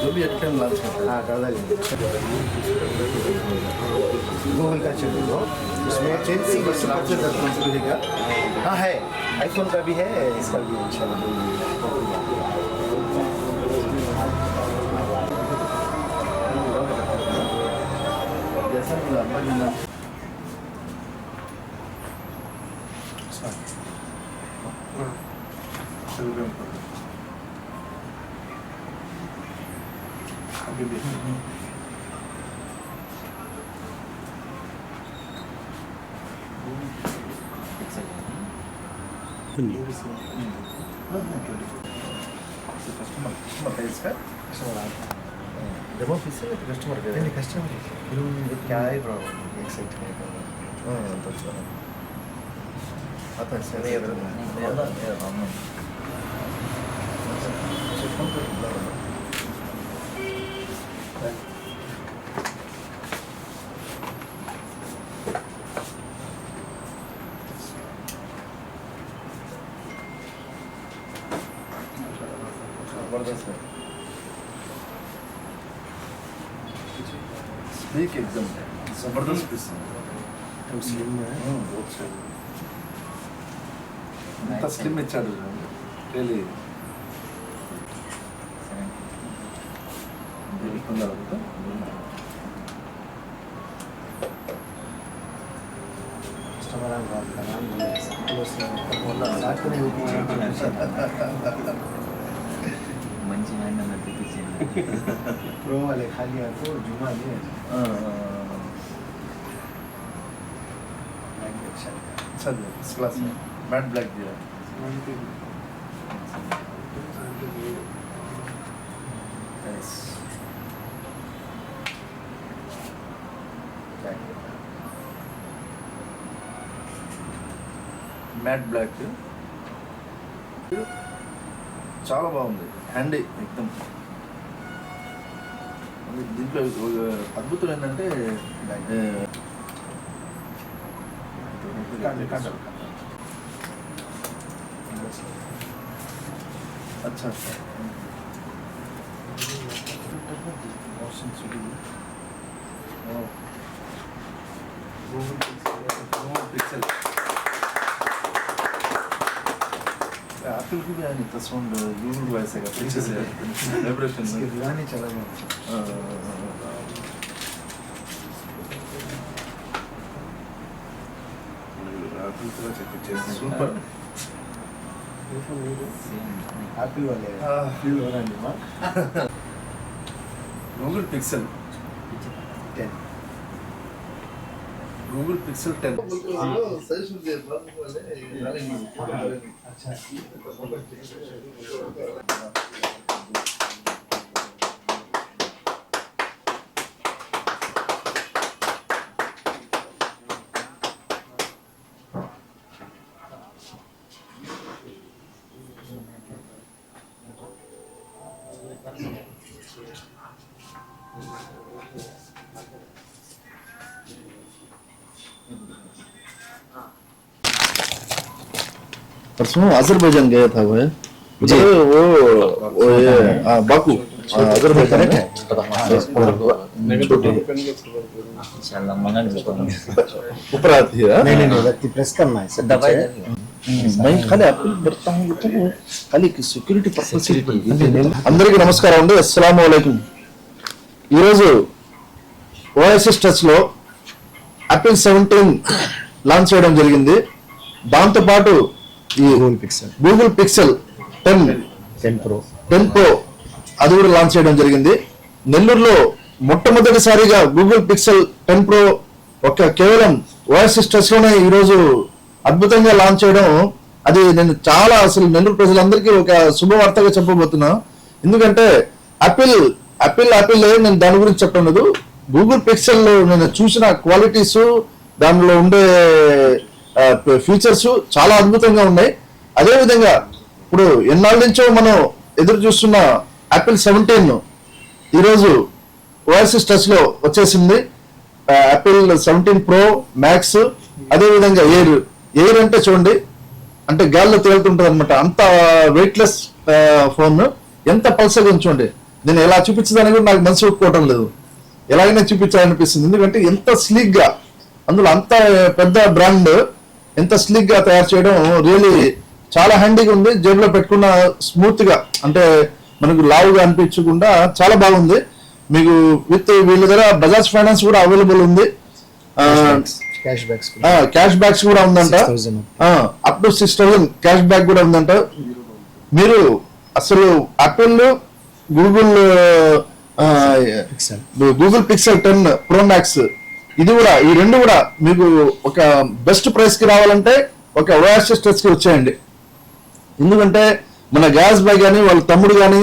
जो भी अच्छा लॉन्च करता है। हाँ कर देंगे। गूगल का चैनल हो, उसमें 10% रिस्पॉन्सिबिलिटी का हाँ है, आईफोन का भी है, इसका भी इंशाल्लाह। जैसा मिला मिला कस्टमर है इसका, डेमो पीस है कस्टमर का नहीं कस्टमर क्या है प्रॉब्लम एक सेट है तो चलो आता है सर ये जबरदस्त है स्पीक एकदम जबरदस्त पीस है स्लिम है बहुत सही ఇంత స్లిమ్ ఇచ్చాడు రియలీ कस्टमर आ रहा है नाम बोला साथ में మంచి హ్యాండ్ అన్నట్టు తెప్పించింది प्रो वाले खाली आपको जुमा नहीं है अच्छा इस क्लास में मैट ब्लैक दिया यस मैट ब्लैक చాలా బాగుంది హ్యాండీ ఎక్దమ్ దీంట్లో అద్భుతం ఏంటంటే अच्छा अच्छा पिक्सल एप्पल की भी है नहीं तो साउंड गूगल वैसे का पिक्चर से वाइब्रेशन इसके दीवाने चला गया सूपर एप्पल वाले फील हो रहा है मां गूगल पिक्सल 10 गूगल पिक्सल 10 अच्छा परसों अजरबैजान गया था वो ये बाकू अजरबैजान है इंशाल्लाह मंगा ऊपर आती है नहीं व्यक्ति प्रेस करना है दवाई मैं खाली एप्पल बरता हूँ तो खाली सिक्योरिटी पर्पस అందరికీ నమస్కారం అండి అస్సలాము అలైకుం ఈరోజు ఓఎస్ఎస్ టచ్ లో యాపిల్ 17 లాంచ్ చేయడం జరిగింది దాంతో పాటు ఈ గూగుల్ పిక్సెల్ 10 ప్రో అది కూడా లాంచ్ చేయడం జరిగింది నెల్లూరులో మొట్టమొదటిసారిగా గూగుల్ పిక్సెల్ 10 ప్రో కేవలం ఓఎస్ఎస్ టచ్ లోనే ఈ రోజు అద్భుతంగా లాంచ్ చేయడం అది నేను చాలా అసలు నెల్లూరు ప్రజలందరికీ ఒక శుభవార్తగా చెప్పబోతున్నా ఎందుకంటే యాపిల్ నేను దాని గురించి చెప్పలేదు గూగుల్ పిక్సెల్ లో నేను చూసిన క్వాలిటీస్ దానిలో ఉండే ఫీచర్స్ చాలా అద్భుతంగా ఉన్నాయి అదే విధంగా ఇప్పుడు ఎన్నాళ్ళ నుంచో మనం ఎదురు చూస్తున్న యాపిల్ 17 ఈరోజు ఓఎస్ఎస్ టచ్ లో వచ్చేసింది యాపిల్ 17 ప్రో మ్యాక్స్ అదే విధంగా ఎయిర్ అంటే చూడండి అంటే గాల్లో తేలుతుంటది అనమాట. అంత వెయిట్లెస్ ఫోన్. ఎంత పల్సగా ఉంచండి. నేను ఎలా చూపించడానికి కూడా నాకు మనసు ఒప్పుకోవటం లేదు. ఎలాగైనా చూపించాలనిపిస్తుంది. ఎందుకంటే ఎంత స్లీక్ గా, అందులో అంత పెద్ద బ్రాండ్ ఎంత స్లీక్ గా తయారు చేయడం రియలీ చాలా హ్యాండీగా ఉంది. జేబులో పెట్టుకున్న స్మూత్ గా, అంటే మనకు లావుగా అనిపించకుండా చాలా బాగుంది. మీకు విత్ వీళ్ళ దగ్గర బజాజ్ ఫైనాన్స్ కూడా అవైలబుల్ ఉంది. క్యాష్ బ్యాక్స్ కూడా ఉందంట. అప్ టు 6,000 క్యాష్ బ్యాక్ కూడా ఉందంట. మీరు అసలు Apple, Google pixel 10 pro max ఇది కూడా, ఈ రెండు కూడా మీకు ఒక బెస్ట్ ప్రైస్ కి రావాలంటే ఒక ఓయాసిస్ టచ్ కి వచ్చేయండి. ఎందుకంటే మన గ్యాస్ బాయ్ కానీ వాళ్ళ తమ్ముడు కానీ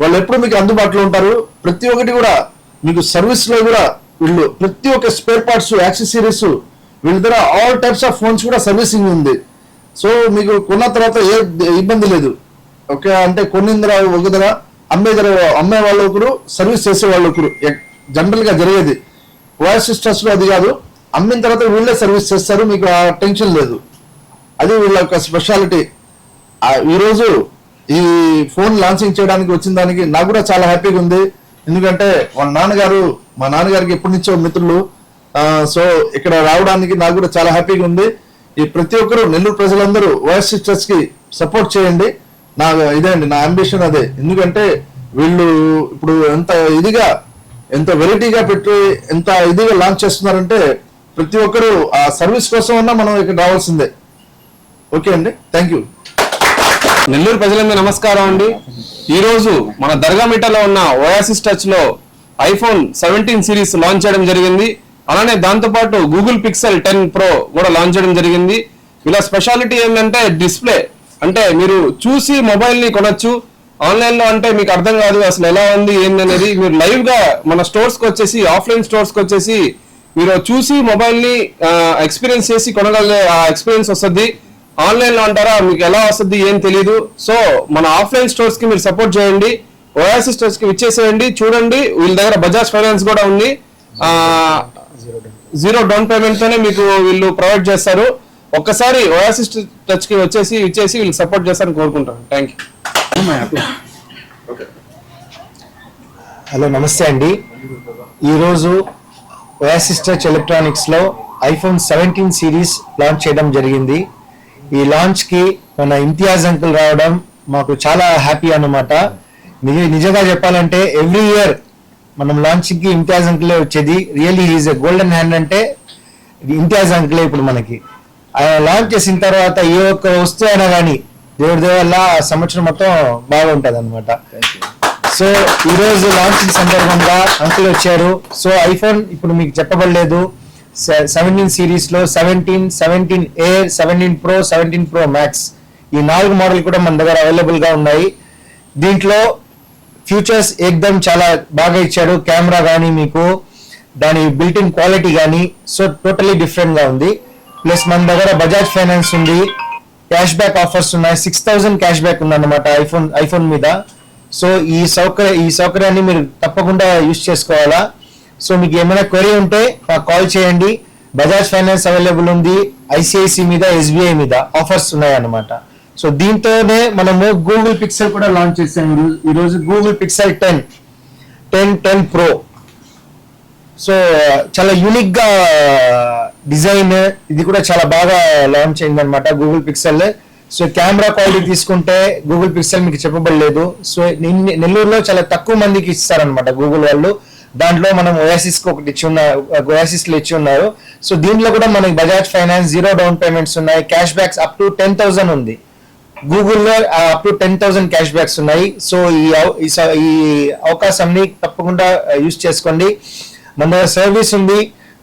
వాళ్ళు ఎప్పుడు మీకు అందుబాటులో ఉంటారు. ప్రతి ఒక్కటి కూడా మీకు సర్వీస్ లో కూడా వీళ్ళు ప్రతి ఒక్క స్పేర్ పార్ట్స్, యాక్సెసరీస్ వీళ్ళ దగ్గర ఆల్ టైప్స్ ఆఫ్ ఫోన్స్ కూడా సర్వీసింగ్ ఉంది. సో మీకు కొన్న తర్వాత ఏ ఇబ్బంది లేదు. ఓకే, అంటే కొన్నిందర ఒక ధర, అమ్మే వాళ్ళు ఒకరు, సర్వీస్ చేసే వాళ్ళు ఒకరు. జనరల్ గా జరిగేది ఓయాసిస్ ట్రస్ట్ లో అది కాదు. అమ్మిన తర్వాత వీళ్ళే సర్వీస్ చేస్తారు, మీకు ఆ టెన్షన్ లేదు. అది వీళ్ళ యొక్క స్పెషాలిటీ. ఈరోజు ఈ ఫోన్ లాంచింగ్ చేయడానికి వచ్చిన దానికి నాకు కూడా చాలా హ్యాపీగా ఉంది. ఎందుకంటే వాళ్ళ నాన్నగారు, మా నాన్నగారికి ఎప్పటి నుంచో మిత్రులు. సో ఇక్కడ రావడానికి నాకు కూడా చాలా హ్యాపీగా ఉంది. ఈ ప్రతి ఒక్కరు నెల్లూరు ప్రజలందరూ ఓయాసిస్ ట్రస్ట్ కి సపోర్ట్ చేయండి. ఇదే అండి నా అంబిషన్ అదే. ఎందుకంటే వీళ్ళు ఇప్పుడు ఎంత వెరైటీగా పెట్టి ఎంత ఇదిగా లాంచ్ చేస్తున్నారంటే ప్రతి ఒక్కరు ఆ సర్వీస్ కోసం అన్నా మనం ఇక్కడ రావాల్సిందే. ఓకే అండి, థ్యాంక్ యూ. నెల్లూరు ప్రజలందరూ నమస్కారం అండి. ఈరోజు మన దర్గామిట్టలో ఉన్న ఓయాసిస్ టచ్ లో ఐఫోన్ 17 సిరీస్ లాంచ్ చేయడం జరిగింది. అలానే దాంతోపాటు గూగుల్ పిక్సెల్ 10 ప్రో కూడా లాంచ్ చేయడం జరిగింది. ఇలా స్పెషాలిటీ ఏంటంటే డిస్ప్లే, అంటే మీరు చూసి మొబైల్ ని కొనొచ్చు. ఆన్లైన్ లో అంటే మీకు అర్థం కాదు అసలు ఎలా ఉంది ఏంది అనేది. మీరు లైవ్ గా మన స్టోర్స్ కి వచ్చేసి, ఆఫ్లైన్ స్టోర్స్ కి వచ్చేసి మీరు చూసి మొబైల్ ని ఎక్స్పీరియన్స్ చేసి కొనగలిగే ఆ ఎక్స్పీరియన్స్ వస్తుంది. ఆన్లైన్ లో అంటారా మీకు ఎలా వస్తుంది ఏం తెలియదు. సో మన ఆఫ్లైన్ స్టోర్స్ కి మీరు సపోర్ట్ చేయండి. ఓయాసిస్ స్టోర్స్ కి విచ్చేసేయండి, చూడండి. వీళ్ళ దగ్గర బజాజ్ ఫైనాన్స్ కూడా ఉంది. 0 డౌన్ పేమెంట్ తోనే మీకు వీళ్ళు ప్రొవైడ్ చేస్తారు. ఒక్కసారి ఓయాసిస్ టచ్ కి ఇచ్చేసి వీళ్ళు సపోర్ట్ చేస్తారని కోరుకుంటాను. Thank you. హలో, నమస్తే అండి. ఈరోజు ఓయాసిస్ టచ్ ఎలక్ట్రానిక్స్ లో ఐఫోన్ 17 సిరీస్ లాంచ్ చేయడం జరిగింది. ఈ లాంచ్ కి మన ఇంతియాజ్ అంకుల్ రావడం మాకు చాలా హ్యాపీ అన్నమాట. నిజంగా చెప్పాలంటే ఎవ్రీ ఇయర్ మనం లాంచ్ కి ఇంతియాజ్ అంకులే వచ్చేది. Really is a golden hand అంటే ఇంతియాజ్ అంకులే. ఇప్పుడు మనకి ఆయన లాంచ్ చేసిన తర్వాత ఏ ఒక్క వస్తువు అయినా కానీ దేవుడి వల్ల సంవత్సరం మొత్తం బాగుంటది అనమాట. సో ఈ రోజు లాంచింగ్ సందర్భంగా అంకుల్ వచ్చారు. సో ఐఫోన్ ఇప్పుడు మీకు చెప్పబడలేదు, 17 సిరీస్ లో 17 ఎయిర్, 17 ప్రో, 17 ప్రో మ్యాక్స్ ఈ 4 మోడల్ కూడా మన దగ్గర అవైలబుల్ గా ఉన్నాయి. దీంట్లో ఫీచర్స్ ఏకదమ్ చాలా బాగా ఇచ్చాడు. కెమెరా కానీ మీకు దాని బిల్ట్ ఇన్ క్వాలిటీ కానీ సో టోటలీ డిఫరెంట్ గా ఉంది. ప్లస్ మన దగ్గర బజాజ్ ఫైనాన్స్ ఉంది, క్యాష్ బ్యాక్ ఆఫర్స్ ఉన్నాయి. 6,000 క్యాష్ బ్యాక్ ఉందన్నమాట ఐఫోన్ మీద. సో ఈ సౌకర్యాన్ని మీరు తప్పకుండా యూజ్ చేసుకోవాలా. సో మీకు ఏమైనా క్వరీ ఉంటే నాకు కాల్ చేయండి. బజాజ్ ఫైనాన్స్ అవైలబుల్ ఉంది, ఐసిఐసి మీద, ఎస్బీఐ మీద ఆఫర్స్ ఉన్నాయన్నమాట. సో దీంతోనే మనము గూగుల్ పిక్సెల్ కూడా లాంచ్ చేసాము ఈరోజు. Google pixel 10 pro. సో చాలా యూనిక్ గా డిజైన్, ఇది కూడా చాలా బాగా లాంచ్ అయింది అనమాట Google pixel. So camera quality తీసుకుంటే గూగుల్ పిక్సెల్ మీకు చెప్పబడలేదు. సో నెల్లూరులో చాలా తక్కువ మందికి ఇస్తారనమాట గూగుల్ వాళ్ళు. దాంట్లో మనం ఓయాసిస్ కి ఒకటి ఓయాసిస్ లో ఇచ్చి ఉన్నారు. సో దీంట్లో కూడా మనకి బజాజ్ ఫైనాన్స్ 0 డౌన్ పేమెంట్స్ ఉన్నాయి. క్యాష్ బ్యాక్స్ అప్ టు 10,000 ఉంది. గూగుల్లో అప్ టు 10,000 క్యాష్ బ్యాక్స్ ఉన్నాయి. సో ఈ అవకాశాన్ని తప్పకుండా యూజ్ చేసుకోండి. మన దగ్గర సర్వీస్ ఉంది,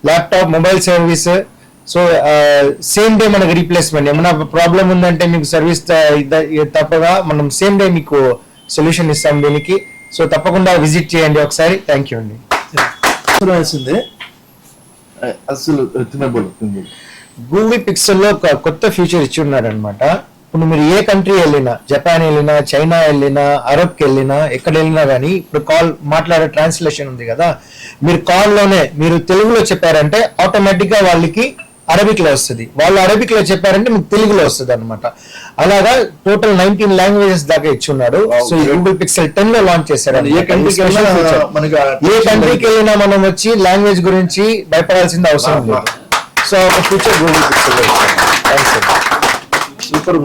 laptop, mobile service. So same day మనకి రీప్లేస్మెంట్, ఏమైనా ప్రాబ్లం ఉందంటే మీకు సర్వీస్ తప్పగా మనం సేమ్ డే మీకు సొల్యూషన్ ఇస్తాం దీనికి. సో తప్పకుండా విజిట్ చేయండి ఒకసారి. థ్యాంక్ యూ అండి. అసలు గూగుల్ పిక్సెల్ లో కొత్త ఫీచర్ ఇచ్చి ఉన్నాడు అనమాట. ఇప్పుడు మీరు ఏ కంట్రీ వెళ్ళినా, జపాన్ వెళ్ళినా, చైనా వెళ్ళినా, అరబ్కి వెళ్ళినా, ఎక్కడ వెళ్ళినా కానీ ఇప్పుడు కాల్ మాట్లాడే ట్రాన్స్లేషన్ ఉంది కదా, మీరు కాల్ లోనే మీరు తెలుగులో చెప్పారంటే ఆటోమేటిక్ గా వాళ్ళకి అరబిక్ లో వస్తుంది, వాళ్ళు అరబిక్ లో చెప్పారంటే మీకు తెలుగులో వస్తుంది అనమాట. అలాగా టోటల్ 19 లాంగ్వేజెస్ దాకా ఇచ్చున్నాడు. సో ఈ గూగుల్ పిక్సెల్ 10 లో లాంచ్ చేశారు. ఏ కంట్రీకి వెళ్ళినా మనకి ఏ కంట్రీకి వెళ్ళినా మనం వచ్చి లాంగ్వేజ్ గురించి భయపడాల్సిన అవసరం లేదు. సో ఒక ఫ్యూచర్ గూగుల్ పిక్సెల్. సూపర్.